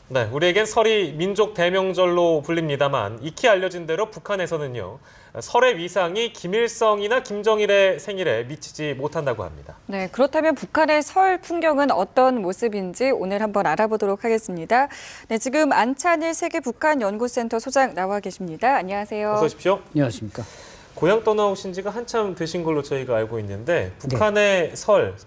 네, 우리에겐 설이 민족 대명절로 불립니다만 익히 알려진 대로 북한에서는요. 설의 위상이 김일성이나 김정일의 생일에 미치지 못한다고 합니다. 네, 그렇다면 북한의 설 풍경은 어떤 모습인지 오늘 한번 알아보도록 하겠습니다. 네, 지금 안찬일 세계북한연구센터 소장 나와 계십니다. 안녕하세요. 어서 오십시오. 안녕하십니까. 고향 떠나오신 지가 한참 되신 걸로 저희가 알고 있는데 북한의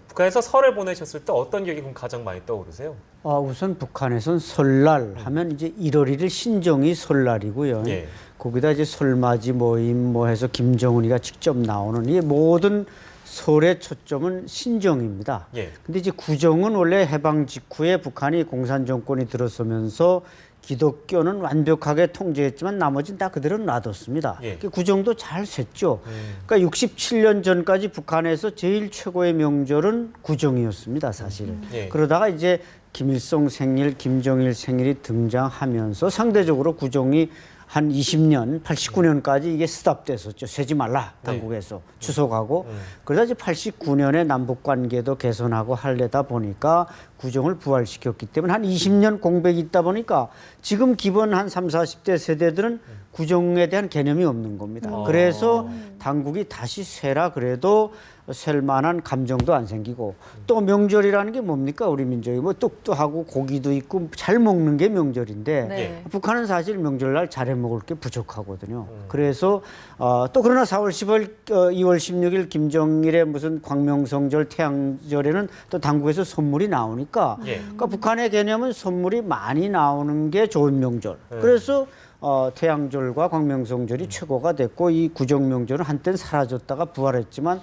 북한에서 설을 보내셨을 때 어떤 기억이 가장 많이 떠오르세요? 우선 북한에선 설날 하면 이제 1월 1일 신정이 설날이고요. 예. 거기다 이제 설맞이 모임 뭐 해서 김정은이가 직접 나오는 이 모든 설의 초점은 신정입니다. 예. 근데 이제 구정은 원래 해방 직후에 북한이 공산 정권이 들어서면서 기독교는 완벽하게 통제했지만 나머지는 다 그대로 놔뒀습니다. 예. 구정도 잘 셌죠. 그러니까 67년 전까지 북한에서 제일 최고의 명절은 구정이었습니다, 사실. 예. 그러다가 이제 김일성 생일, 김정일 생일이 등장하면서 상대적으로 구정이 한 20년, 89년까지 이게 스탑됐었죠. 세지 말라, 당국에서 추석하고. 그러다 이제 89년에 남북 관계도 개선하고 하려다 보니까 구정을 부활시켰기 때문에 한 20년 공백이 있다 보니까 지금 기본 한 30, 40대 세대들은 구정에 대한 개념이 없는 겁니다. 그래서 당국이 다시 쇠라 그래도 셀 만한 감정도 안 생기고 또 명절이라는 게 뭡니까? 우리 민족이 뭐 떡도 하고 고기도 있고 잘 먹는 게 명절인데 네. 북한은 사실 명절날 잘해 먹을 게 부족하거든요. 그래서 또 그러나 4월 10일, 2월 16일 김정일의 무슨 광명성절, 태양절에는 또 당국에서 선물이 나오니까 예. 그러니까 북한의 개념은 선물이 많이 나오는 게 좋은 명절. 그래서 태양절과 광명성절이 최고가 됐고 이 구정명절은 한때는 사라졌다가 부활했지만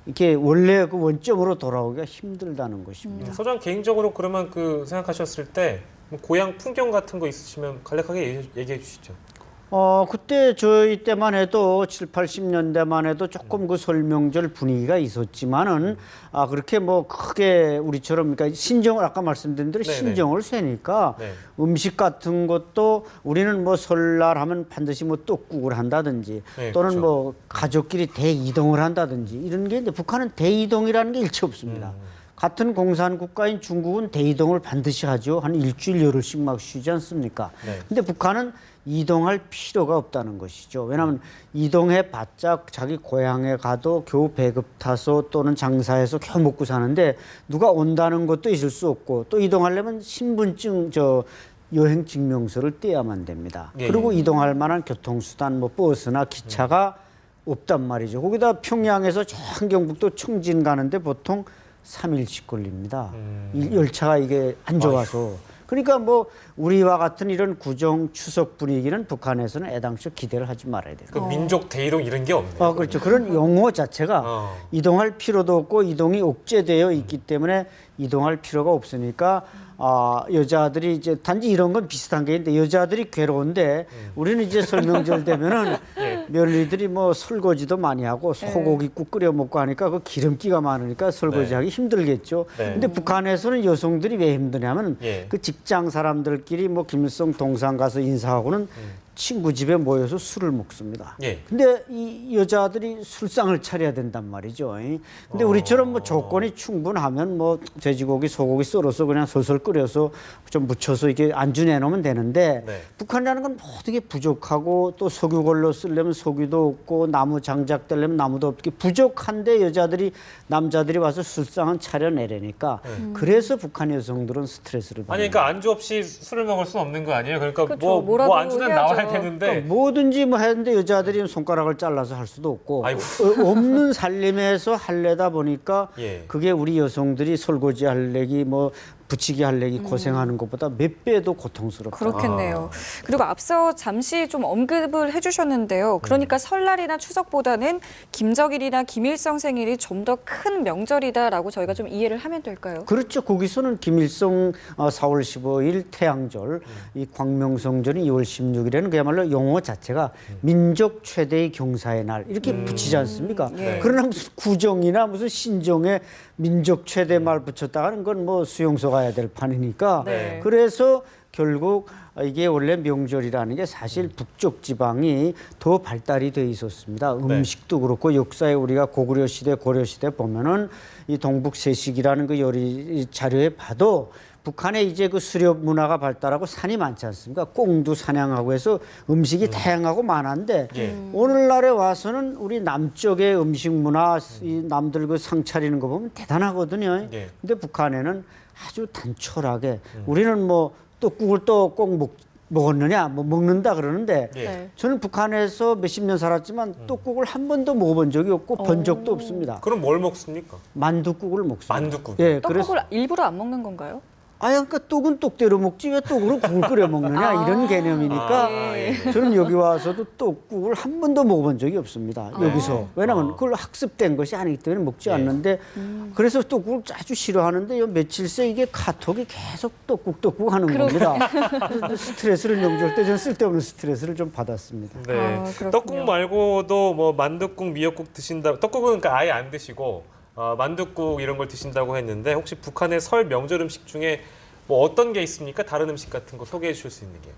이렇게 원래 그 원점으로 돌아오기가 힘들다는 것입니다. 소장 개인적으로 그러면 생각하셨을 때뭐 고향 풍경 같은 거 있으시면 간략하게 얘기해 주시죠. 그때 저희 때만 해도 7, 80년대만 해도 조금 그 설명절 분위기가 있었지만은 그렇게 뭐 크게 우리처럼 그러니까 신정을 아까 말씀드린 대로 네네. 신정을 세니까 네. 음식 같은 것도 우리는 뭐 설날 하면 반드시 뭐 떡국을 한다든지 네, 또는 그렇죠. 뭐 가족끼리 대이동을 한다든지 이런 게 있는데 북한은 대이동이라는 게 일체 없습니다. 같은 공산 국가인 중국은 대이동을 반드시 하죠. 한 일주일 열흘씩 막 쉬지 않습니까? 네. 근데 북한은 이동할 필요가 없다는 것이죠. 왜냐하면 이동해 봤자 자기 고향에 가도 겨우 배급 타서 또는 장사해서 겨우 먹고 사는데 누가 온다는 것도 있을 수 없고 또 이동하려면 신분증 여행 증명서를 떼야만 됩니다. 예, 그리고 예. 이동할 만한 교통수단 뭐 버스나 기차가 없단 말이죠. 거기다 평양에서 저 한경북도 청진 가는데 보통 3일씩 걸립니다. 이 열차가 이게 안 좋아서. 그러니까 뭐 우리와 같은 이런 구정 추석 분위기는 북한에서는 애당초 기대를 하지 말아야 돼요. 그 민족 대이동 이런 게 없네요. 그렇죠. 그런 용어 자체가 어. 이동할 필요도 없고 이동이 억제되어 있기 때문에 이동할 필요가 없으니까 여자들이 이제 단지 이런 건 비슷한 게 있는데 여자들이 괴로운데 우리는 이제 설명절 되면은 며느리들이 뭐 설거지도 많이 하고 소고기국 끓여 먹고 하니까 그 기름기가 많으니까 설거지하기 힘들겠죠. 네. 근데 북한에서는 여성들이 왜 힘드냐면 예. 그 직장 사람들끼리 뭐 김일성 동상 가서 인사하고는 친구 집에 모여서 술을 먹습니다. 예. 근데 이 여자들이 술상을 차려야 된단 말이죠. 근데 우리처럼 뭐 조건이 충분하면 뭐 돼지고기, 소고기 썰어서 그냥 솔솔 끓여서 좀 묻혀서 이게 안주 내놓으면 되는데 네. 북한이라는 건 모든 게 부족하고 또 석유골로 쓰려면 석유도 없고 나무 장작 떼려면 나무도 없고 부족한데 남자들이 와서 술상은 차려내려니까 그래서 북한 여성들은 스트레스를 받는 아니 그러니까 안주 없이 술을 먹을 수는 없는 거 아니에요? 그러니까 그렇죠. 뭐 뭐라도 안주는 해야죠. 나와야 되는데 그러니까 뭐든지 뭐 했는데 여자들이 손가락을 잘라서 할 수도 없고 아이고. 없는 살림에서 할래다 보니까 예. 그게 우리 여성들이 설거지 할래기 뭐 부치기 할래기 고생하는 것보다 몇 배도 고통스럽다. 그렇겠네요. 그리고 앞서 잠시 좀 언급을 해주셨는데요. 그러니까 설날이나 추석보다는 김정일이나 김일성 생일이 좀 더 큰 명절이다라고 저희가 좀 이해를 하면 될까요? 그렇죠. 거기서는 김일성 4월 15일 태양절, 이 광명성절이 2월 16일에는 그야말로 용어 자체가 민족 최대의 경사의 날 이렇게 붙이지 않습니까? 예. 그러나 무슨 구정이나 무슨 신정에 민족 최대 말 붙였다가는 건 뭐 수용소 가야 될 판이니까 네. 그래서 결국 이게 원래 명절이라는 게 사실 북쪽 지방이 더 발달이 돼 있었습니다. 음식도 그렇고 역사에 우리가 고구려 시대, 고려 시대 보면은 이 동북 세식이라는 그 요리 자료에 봐도 북한에 이제 그 수렵 문화가 발달하고 산이 많지 않습니까? 꽁도 사냥하고 해서 음식이 다양하고 많은데 예. 오늘날에 와서는 우리 남쪽의 음식 문화, 이 남들 그 상 차리는 거 보면 대단하거든요. 예. 근데 북한에는 아주 단촐하게 우리는 뭐 떡국을 또 꼭 먹었느냐, 뭐 먹는다 그러는데 예. 네. 저는 북한에서 몇십 년 살았지만 떡국을 한 번도 먹어본 적이 없고 본 적도 없습니다. 그럼 뭘 먹습니까? 만둣국을 먹습니다. 만둣국. 예, 그래서 떡국을 일부러 안 먹는 건가요? 그러니까 떡은 떡대로 먹지 왜 떡으로 국을 끓여 먹느냐 이런 개념이니까 예. 저는 여기 와서도 떡국을 한 번도 먹어본 적이 없습니다. 여기서. 왜냐하면 그걸 학습된 것이 아니기 때문에 먹지 않는데 그래서 떡국을 아주 싫어하는데 요 며칠 새 이게 카톡이 계속 떡국 하는 겁니다. 그래서 스트레스를 명절 때 저는 쓸데없는 스트레스를 좀 받았습니다. 네. 아, 그렇군요. 떡국 말고도 뭐 만둣국, 미역국 드신다. 떡국은 그러니까 아예 안 드시고 만둣국 이런 걸 드신다고 했는데 혹시 북한의 설 명절 음식 중에 뭐 어떤 게 있습니까? 다른 음식 같은 거 소개해 주실 수 있는 게.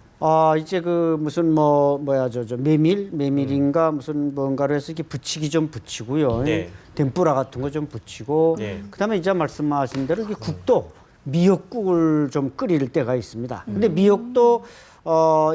이제 그 무슨 뭐야 저 메밀인가 무슨 뭔가로 해서 이렇게 부치기 좀 부치고요. 네. 덴뿌라 같은 거 좀 부치고 네. 그다음에 이제 말씀하신 대로 이게 국도 미역국을 좀 끓일 때가 있습니다. 근데 미역도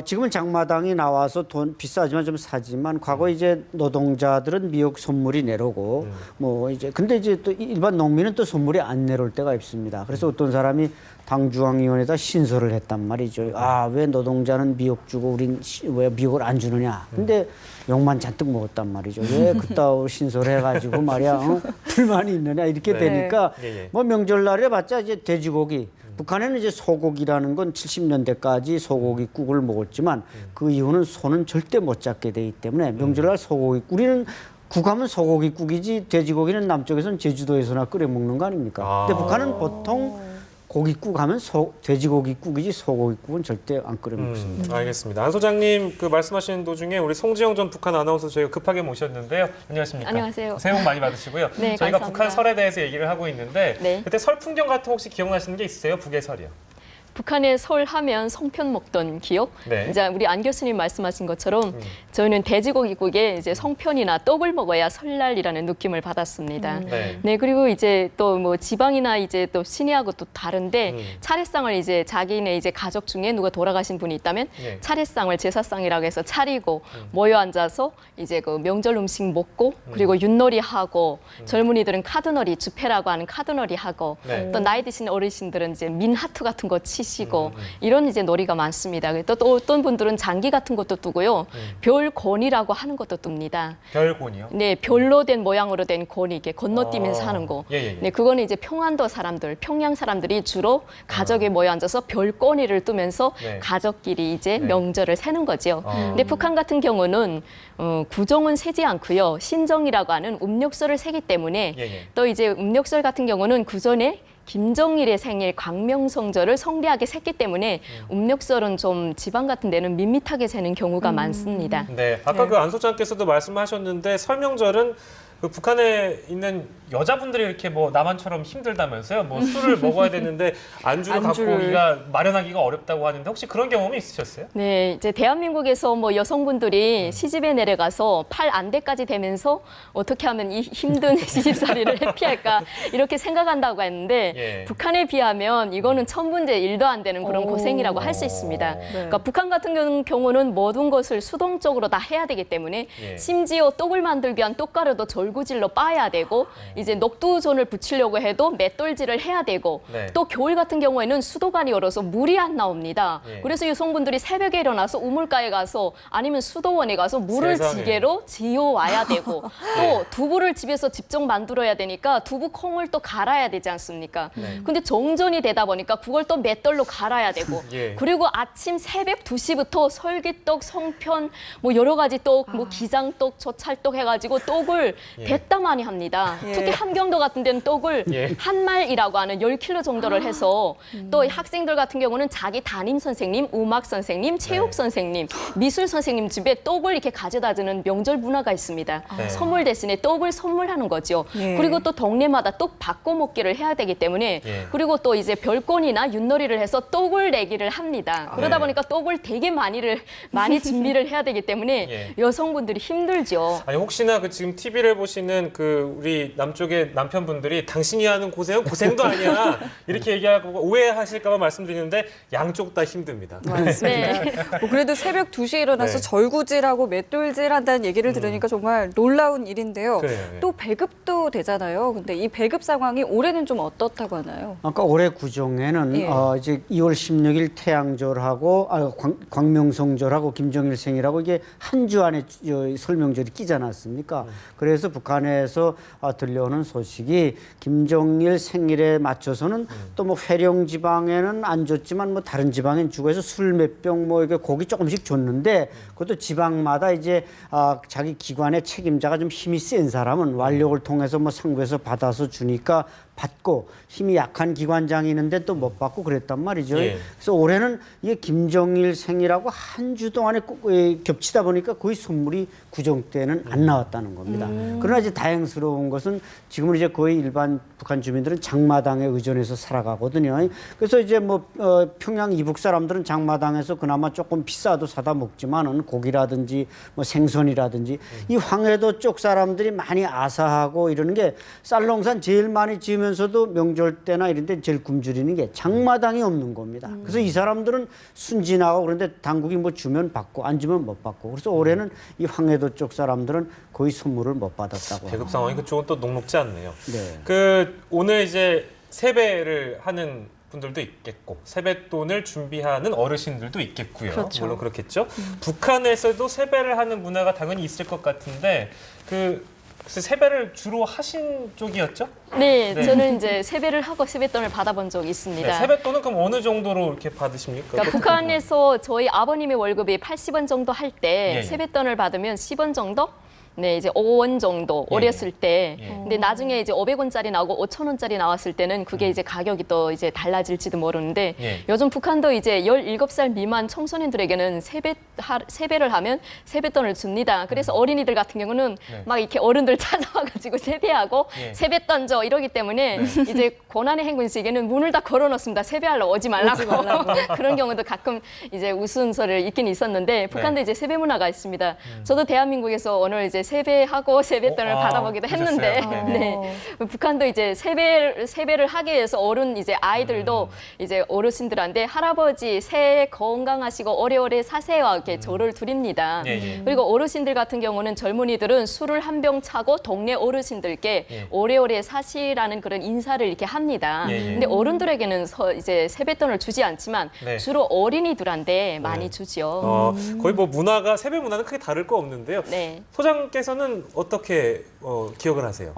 지금은 장마당이 나와서 돈 비싸지만 좀 사지만 과거 이제 노동자들은 미역 선물이 내려오고 뭐 이제 근데 이제 또 일반 농민은 또 선물이 안 내려올 때가 있습니다. 그래서 어떤 사람이 당중앙위원회에다 신설을 했단 말이죠. 왜 노동자는 미역 주고 우린 왜 미역을 안 주느냐. 근데 욕만 잔뜩 먹었단 말이죠. 왜 그따위 신설해가지고 말이야 불만이 있느냐 이렇게 네. 되니까 예, 예. 뭐 명절날에 봤자 이제 돼지고기. 북한에는 이제 소고기라는 건 70년대까지 소고기국을 먹었지만 그 이후는 소는 절대 못 잡게 되기 때문에 명절날 소고기 우리는 국하면 소고기국이지 돼지고기는 남쪽에서는 제주도에서나 끓여 먹는 거 아닙니까? 근데 북한은 보통 고깃국 하면 돼지고기국이지 소고기국은 절대 안 끓여 먹습니다. 알겠습니다. 안 소장님 그 말씀하시는 도중에 우리 송지영 전 북한 아나운서 저희가 급하게 모셨는데요. 안녕하십니까? 안녕하세요. 새해 복 많이 받으시고요. 네, 저희가 감사합니다. 북한 설에 대해서 얘기를 하고 있는데 네. 그때 설 풍경 같은 거 혹시 기억나시는 게 있으세요? 북의 설이요. 북한의 설 하면 송편 먹던 기억. 네. 이제 우리 안 교수님 말씀하신 것처럼 저희는 돼지고기국에 이제 송편이나 떡을 먹어야 설날이라는 느낌을 받았습니다. 네. 네, 그리고 이제 또 뭐 지방이나 이제 또 시내하고 또 다른데 차례상을 이제 자기네 이제 가족 중에 누가 돌아가신 분이 있다면 네. 차례상을 제사상이라고 해서 차리고 모여 앉아서 이제 그 명절 음식 먹고 그리고 윷놀이 하고 젊은이들은 카드놀이 주패라고 하는 카드놀이 하고 네. 또 나이 드신 어르신들은 이제 민하투 같은 거 치시고 이런 이제 놀이가 많습니다. 또 어떤 분들은 장기 같은 것도 뜨고요. 별곤이라고 하는 것도 뜹니다. 별곤이요? 네, 별로 된 모양으로 된 곤이 이렇게 건너뛰면서 하는 거. 예. 네, 그거는 이제 평안도 사람들, 평양 사람들이 주로 가족에 모여 앉아서 별꼬니를 뜨면서 네. 가족끼리 이제 네. 명절을 세는 거죠. 근데 북한 같은 경우는 구정은 세지 않고요. 신정이라고 하는 음력설을 세기 때문에 예. 또 이제 음력설 같은 경우는 그 전에 김정일의 생일 광명성절을 성대하게 셌기 때문에 음력설은 좀 지방 같은 데는 밋밋하게 세는 경우가 많습니다. 네. 아까 네. 그 안 소장께서도 말씀하셨는데 설명절은 그 북한에 있는 여자분들이 이렇게 뭐 남한처럼 힘들다면서요? 뭐 술을 먹어야 되는데 안주를 갖고 안주를. 오기가 마련하기가 어렵다고 하는데 혹시 그런 경험이 있으셨어요? 네, 이제 대한민국에서 뭐 여성분들이 시집에 내려가서 팔 안대까지 되면서 어떻게 하면 이 힘든 시집살이를 회피할까 이렇게 생각한다고 했는데 예. 북한에 비하면 이거는 천분째 일도 안 되는 그런 고생이라고 할 수 있습니다. 그러니까 북한 같은 경우는 모든 것을 수동적으로 다 해야 되기 때문에 예. 심지어 떡을 만들기 위한 떡가루도 절구질로 빻아야 되고 이제 녹두전을 부치려고 해도 맷돌질을 해야 되고 네. 또 겨울 같은 경우에는 수도관이 얼어서 물이 안 나옵니다. 예. 그래서 여성분들이 새벽에 일어나서 우물가에 가서 아니면 수도원에 가서 물을 세상에. 지게로 지어와야 되고 또 두부를 집에서 직접 만들어야 되니까 두부 콩을 또 갈아야 되지 않습니까? 근데 정전이 되다 보니까 그걸 또 맷돌로 갈아야 되고 예. 그리고 아침 새벽 2시부터 설기떡, 송편 뭐 여러 가지 떡, 뭐 기장떡, 저찰떡 해가지고 떡을 예. 배따 많이 합니다. 예. 특히 함경도 같은 데는 떡을 예. 한 말이라고 하는 10kg 정도를 해서 또 학생들 같은 경우는 자기 담임 선생님, 음악 선생님, 체육 네. 선생님, 미술 선생님 집에 떡을 이렇게 가져다 주는 명절 문화가 있습니다. 네. 선물 대신에 떡을 선물하는 거죠. 예. 그리고 또 동네마다 떡 바꿔 먹기를 해야 되기 때문에 예. 그리고 또 이제 별건이나 윷놀이를 해서 떡을 내기를 합니다. 그러다 네. 보니까 떡을 되게 많이 준비를 해야 되기 때문에 예. 여성분들이 힘들죠. 아니 혹시나 그 지금 TV를 보시는 그 우리 남쪽 저쪽에 남편분들이 당신이 하는 고생은 고생도 아니야 이렇게 얘기하고 오해하실까 봐 말씀드리는데 양쪽 다 힘듭니다. 맞습니다. 네. 뭐 그래도 새벽 2시에 일어나서 네. 절구질하고 맷돌질한다는 얘기를 들으니까 정말 놀라운 일인데요. 그래요, 예. 또 배급도 되잖아요. 근데 이 배급 상황이 올해는 좀 어떻다고 하나요? 아까 올해 구정에는 예. 이제 2월 16일 태양절하고 광명성절하고 김정일 생일하고 이게 한 주 안에 설명절이 끼지 않았습니까? 그래서 북한에서 들려오는 소식이 김정일 생일에 맞춰서는 또 뭐 회령 지방에는 안 줬지만 뭐 다른 지방엔 주고 해서 술 몇 병 뭐 이게 고기 조금씩 줬는데 그것도 지방마다 이제 자기 기관의 책임자가 좀 힘이 센 사람은 완력을 통해서 뭐 상부에서 받아서 주니까 받고 힘이 약한 기관장이 있는데 또 못 받고 그랬단 말이죠. 예. 그래서 올해는 이게 김정일 생일하고 한 주 동안에 겹치다 보니까 거의 선물이 구정 때는 안 나왔다는 겁니다. 그러나 이제 다행스러운 것은 지금은 이제 거의 일반 북한 주민들은 장마당에 의존해서 살아가거든요. 그래서 이제 뭐 평양 이북 사람들은 장마당에서 그나마 조금 비싸도 사다 먹지만은 고기라든지 뭐 생선이라든지 이 황해도 쪽 사람들이 많이 아사하고 이러는 게 쌀농산 제일 많이 지으면서도 명절 때나 이런 데 제일 굶주리는 게 장마당이 없는 겁니다. 그래서 이 사람들은 순진하고 그런데 당국이 뭐 주면 받고 안 주면 못 받고 그래서 올해는 이 황해도 쪽 사람들은 거의 선물을 못 받았다고 합니다. 배급 상황이 그쪽은 또 녹록지 않네요. 네. 그 오늘 이제 세배를 하는 분들도 있겠고 세뱃돈을 준비하는 어르신들도 있겠고요. 그렇죠. 물론 그렇겠죠. 북한에서도 세배를 하는 문화가 당연히 있을 것 같은데 그 세배를 주로 하신 쪽이었죠? 네, 네. 저는 이제 세배를 하고 세뱃돈을 받아본 적이 있습니다. 네, 세뱃돈은 그럼 어느 정도로 이렇게 받으십니까? 그러니까 북한에서 저희 아버님의 월급이 80원 정도 할 때 예, 예. 세뱃돈을 받으면 10원 정도? 네, 이제 5원 정도 예, 어렸을 때. 예. 근데 나중에 이제 500원짜리 나오고 5,000원짜리 나왔을 때는 그게 이제 가격이 또 이제 달라질지도 모르는데 예. 요즘 북한도 이제 17살 미만 청소년들에게는 세배를 하면 세뱃돈을 줍니다. 그래서 어린이들 같은 경우는 네. 막 이렇게 어른들 찾아와가지고 세배하고 예. 세뱃돈 줘 이러기 때문에 이제 고난의 행군식에는 문을 다 걸어놓습니다. 세배하러 오지 말라고. 그런 경우도 가끔 이제 웃음소리를 있긴 있었는데 북한도 이제 세배 문화가 있습니다. 저도 대한민국에서 오늘 이제 세배하고 세뱃돈을 받아보기도 했는데 그러셨어요? 네. 북한도 이제 세배를 하기 위해서 어른 이제 아이들도 이제 어르신들한테 할아버지 새해 건강하시고 오래오래 사세요 이렇게 절을 드립니다. 예, 예. 그리고 어르신들 같은 경우는 젊은이들은 술을 한 병 차고 동네 어르신들께 예. 오래오래 사시라는 그런 인사를 이렇게 합니다. 예, 예. 근데 어른들에게는 이제 세뱃돈을 주지 않지만 네. 주로 어린이들한테 많이 주지요. 거의 뭐 문화가 세배 문화는 크게 다를 거 없는데요. 네. 소장께서는 어떻게 기억을 하세요?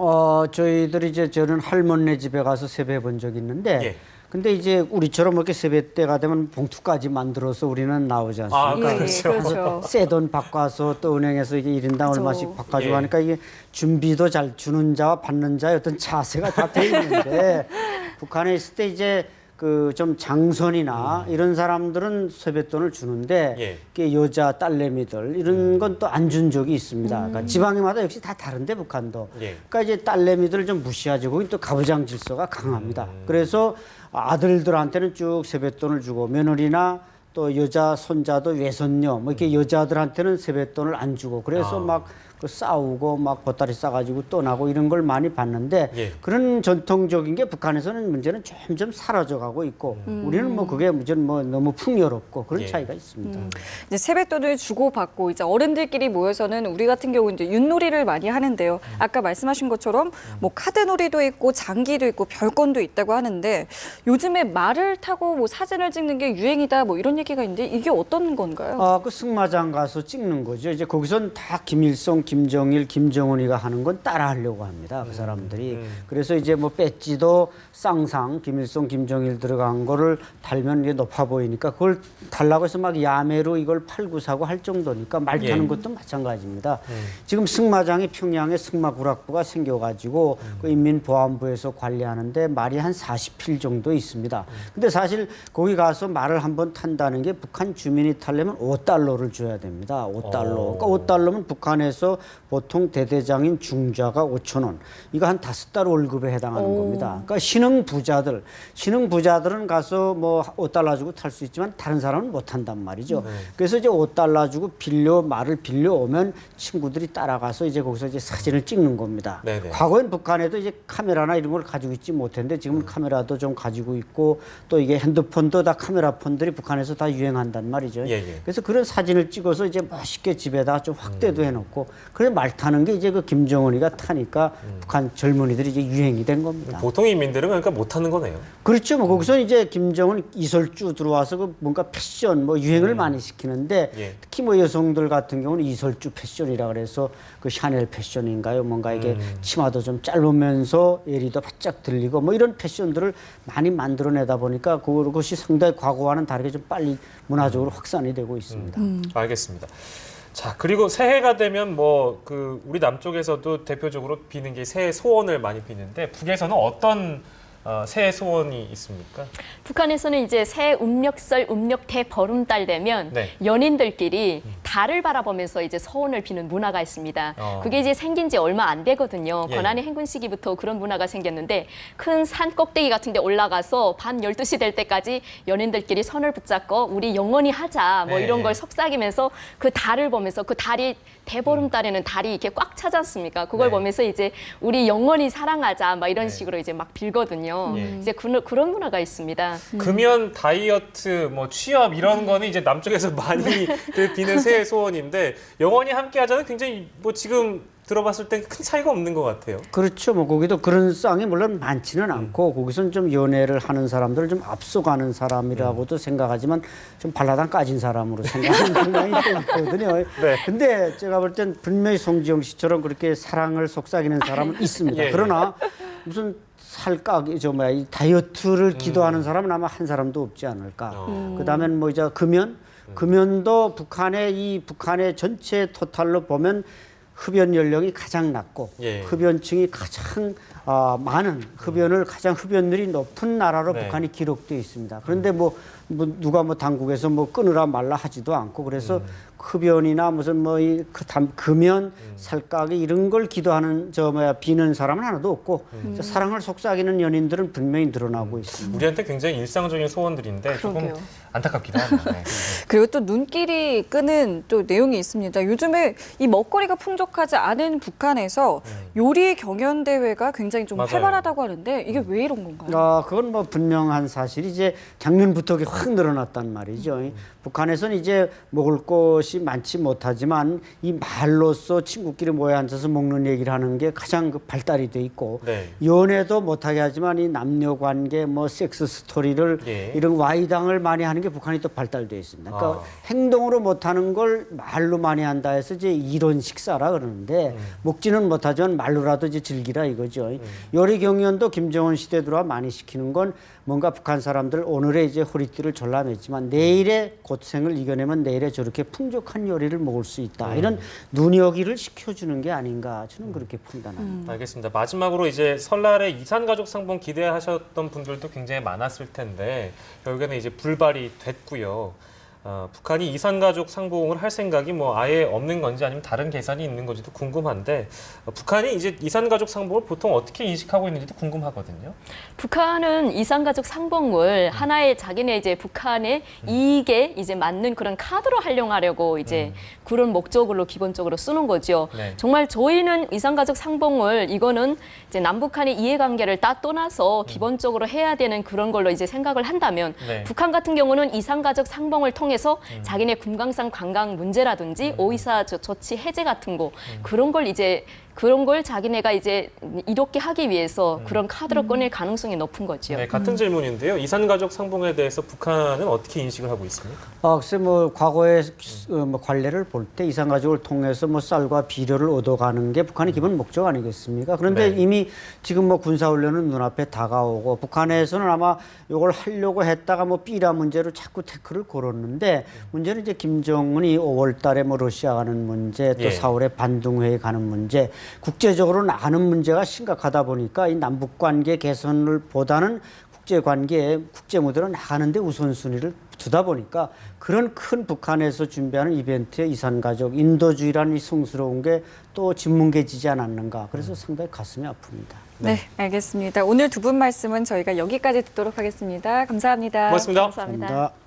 저희들이 이제 저는 할머니 집에 가서 세배 본 적이 있는데 예. 근데 이제 우리처럼 이렇게 세배 때가 되면 봉투까지 만들어서 우리는 나오지 않습니까? 아, 그렇죠. 그렇죠. 새 돈 바꿔서 또 은행에서 이게 1인당 얼마씩 바꿔주고 예. 하니까 이게 준비도 잘 주는 자와 받는 자의 어떤 자세가 다 돼 있는데 북한에 있을 때 이제 그 좀 장선이나 이런 사람들은 세뱃돈을 주는데 예. 이게 여자 딸내미들 이런 건 또 안 준 적이 있습니다. 그러니까 지방마다 역시 다 다른데 북한도. 예. 그러니까 이제 딸내미들을 좀 무시하죠. 거기 또 가부장 질서가 강합니다. 그래서 아들들한테는 쭉 세뱃돈을 주고 며느리나 또 여자 손자도 외손녀 뭐 이렇게 여자들한테는 세뱃돈을 안 주고 그래서 막 그 싸우고 막 보따리 싸가지고 떠나고 이런 걸 많이 봤는데 예. 그런 전통적인 게 북한에서는 문제는 점점 사라져가고 있고 우리는 뭐 그게 문제는 뭐 너무 풍요롭고 그런 예. 차이가 있습니다. 이제 세뱃돈을 주고받고 이제 어른들끼리 모여서는 우리 같은 경우 이제 윷놀이를 많이 하는데요. 아까 말씀하신 것처럼 뭐 카드놀이도 있고 장기도 있고 별건도 있다고 하는데 요즘에 말을 타고 뭐 사진을 찍는 게 유행이다 뭐 이런 얘기가 있는데 이게 어떤 건가요? 그 승마장 가서 찍는 거죠. 이제 거기선 다 김일성, 김정일, 김정은이가 하는 건 따라하려고 합니다. 그 사람들이. 그래서 이제 뭐 배지도 쌍상, 김일성, 김정일 들어간 거를 달면 이게 높아 보이니까 그걸 달라고 해서 막 야매로 이걸 팔고 사고 할 정도니까 말 타는 예. 것도 마찬가지입니다. 지금 승마장이 평양에 승마구락부가 생겨가지고 그 인민보안부에서 관리하는데 말이 한 40필 정도 있습니다. 근데 사실 거기 가서 말을 한번 탄다는 게 북한 주민이 타려면 $5를 줘야 됩니다. $5. 그러니까 $5면 북한에서 보통 대대장인 중자가 5천 원. 이거 한 5달 월급에 해당하는 겁니다. 그러니까 신흥 부자들은 가서 뭐 5달러 주고 탈 수 있지만 다른 사람은 못 한단 말이죠. 그래서 이제 5달러 주고 말을 빌려오면 친구들이 따라가서 이제 거기서 이제 사진을 찍는 겁니다. 네네. 과거엔 북한에도 이제 카메라나 이런 걸 가지고 있지 못했는데 지금은 카메라도 좀 가지고 있고 또 이게 핸드폰도 다 카메라 폰들이 북한에서 다 유행한단 말이죠. 예, 예. 그래서 그런 사진을 찍어서 이제 멋있게 집에다가 좀 확대도 해놓고 그래 말 타는 게 이제 그 김정은이가 타니까 북한 젊은이들이 이제 유행이 된 겁니다. 보통 인민들은 그러니까 못 하는 거네요. 그렇죠. 뭐 거기서 이제 김정은 이설주 들어와서 그 뭔가 패션 뭐 유행을 많이 시키는데 예. 특히 뭐 여성들 같은 경우는 이설주 패션이라 그래서 그 샤넬 패션인가요? 뭔가 이게 치마도 좀 짧으면서 예리도 바짝 들리고 뭐 이런 패션들을 많이 만들어내다 보니까 그것이 상당히 과거와는 다르게 좀 빨리 문화적으로 확산이 되고 있습니다. 알겠습니다. 자, 그리고 새해가 되면 뭐 그 우리 남쪽에서도 대표적으로 비는 게 새해 소원을 많이 비는데 북에서는 어떤 새해 소원이 있습니까? 북한에서는 이제 새 음력설, 음력 대보름달 되면 네. 연인들끼리 달을 바라보면서 이제 소원을 비는 문화가 있습니다. 그게 이제 생긴 지 얼마 안 되거든요. 예. 권한의 행군 시기부터 그런 문화가 생겼는데 큰 산 꼭대기 같은 데 올라가서 밤 12시 될 때까지 연인들끼리 손을 붙잡고 우리 영원히 하자 뭐 네. 이런 걸 속삭이면서 그 달을 보면서 그 달이 대보름달에는 달이 이렇게 꽉 차지 않습니까? 그걸 네. 보면서 이제 우리 영원히 사랑하자 막 이런 식으로 이제 막 빌거든요. 예. 이제 그런 문화가 있습니다. 금연, 다이어트, 뭐 취업 이런 거는 이제 남쪽에서 많이 비는 새해 소원인데 영원히 함께하자는 굉장히 뭐 지금 들어봤을 때 큰 차이가 없는 것 같아요. 그렇죠. 뭐 거기도 그런 쌍이 물론 많지는 않고 거기서는 좀 연애를 하는 사람들을 좀 앞서가는 사람이라고도 생각하지만 좀 발라당 까진 사람으로 생각하는 경향이 또 있거든요. 네. 근데 제가 볼 땐 분명히 송지영 씨처럼 그렇게 사랑을 속삭이는 사람은 있습니다. 예, 예. 그러나 무슨 살까기 이 다이어트를 기도하는 사람은 아마 한 사람도 없지 않을까. 그다음엔 뭐 이제 금연도 북한의 전체 토탈로 보면 흡연 연령이 가장 낮고 예. 흡연층이 가장 많은 가장 흡연율이 높은 나라로 네. 북한이 기록되어 있습니다. 그런데 뭐 누가 뭐 당국에서 뭐 끊으라 말라 하지도 않고 그래서 흡연이나 무슨 금연, 살까기 이런 걸 기도하는 비는 사람은 하나도 없고 사랑을 속삭이는 연인들은 분명히 늘어나고 있습니다. 우리한테 굉장히 일상적인 소원들인데 조금 그러게요. 안타깝기도 하네요. 네. 그리고 또 눈길이 끄는 또 내용이 있습니다. 요즘에 이 먹거리가 풍족하지 않은 북한에서 요리 경연 대회가 굉장히 좀 맞아요. 활발하다고 하는데 이게 왜 이런 건가요? 그건 뭐 분명한 사실이 이제 작년부터 확 늘어났단 말이죠. 북한에서는 이제 먹을 것이 많지 못하지만 이 말로써 친구끼리 모여 앉아서 먹는 얘기를 하는 게 가장 발달이 돼 있고 네. 연애도 못하게 하지만 이 남녀 관계 뭐 섹스 스토리를 예. 이런 와이당을 많이 하는 게 북한이 또 발달돼 있습니다. 그러니까 아. 행동으로 못하는 걸 말로 많이 한다 해서 이제 이론 식사라 그러는데 먹지는 못하지만 말로라도 이제 즐기라 이거죠. 요리 경연도 김정은 시대 들어와 많이 시키는 건 뭔가 북한 사람들 오늘의 이제 허리띠를 졸라맸지만 내일의 고생을 이겨내면 내일에 저렇게 풍족한 요리를 먹을 수 있다. 이런 눈여기를 시켜주는 게 아닌가 저는 그렇게 판단합니다. 알겠습니다. 마지막으로 이제 설날에 이산가족 상봉 기대하셨던 분들도 굉장히 많았을 텐데 결국에는 이제 불발이 됐고요. 북한이 이산가족 상봉을 할 생각이 뭐 아예 없는 건지 아니면 다른 계산이 있는 건지도 궁금한데 북한이 이제 이산가족 상봉을 보통 어떻게 인식하고 있는지도 궁금하거든요. 북한은 이산가족 상봉을 하나의 자기네 이제 북한의 이익에 이제 맞는 그런 카드로 활용하려고 이제 그런 목적으로 기본적으로 쓰는 거죠. 네. 정말 저희는 이산가족 상봉을 이거는 이제 남북한의 이해관계를 다 떠나서 기본적으로 해야 되는 그런 걸로 이제 생각을 한다면 네. 북한 같은 경우는 이산가족 상봉을 통해서 자기네 금강산 관광 문제라든지 오이사 조치 해제 같은 거 그런 걸 자기네가 이제 이롭게 하기 위해서 그런 카드로 꺼낼 가능성이 높은 거죠. 네, 같은 질문인데요. 이산가족 상봉에 대해서 북한은 어떻게 인식을 하고 있습니까? 글쎄 뭐 과거의 관례를 볼 때 이산가족을 통해서 뭐 쌀과 비료를 얻어가는 게 북한의 기본 목적 아니겠습니까? 그런데 네. 이미 지금 뭐 군사훈련은 눈앞에 다가오고 북한에서는 아마 이걸 하려고 했다가 뭐 비라 문제로 자꾸 태클을 걸었는데 문제는 이제 김정은이 5월달에 뭐 러시아 가는 문제 또 예. 4월에 반둥회의 가는 문제 국제적으로 나는 문제가 심각하다 보니까 이 남북 관계 개선을 보다는 국제 무대로 나가는데 우선순위를 두다 보니까 그런 큰 북한에서 준비하는 이벤트에 이산가족, 인도주의라는 이 성스러운 게 또 짓뭉개지지 않았는가. 그래서 상당히 가슴이 아픕니다. 네, 알겠습니다. 오늘 두 분 말씀은 저희가 여기까지 듣도록 하겠습니다. 감사합니다. 고맙습니다. 감사합니다. 감사합니다.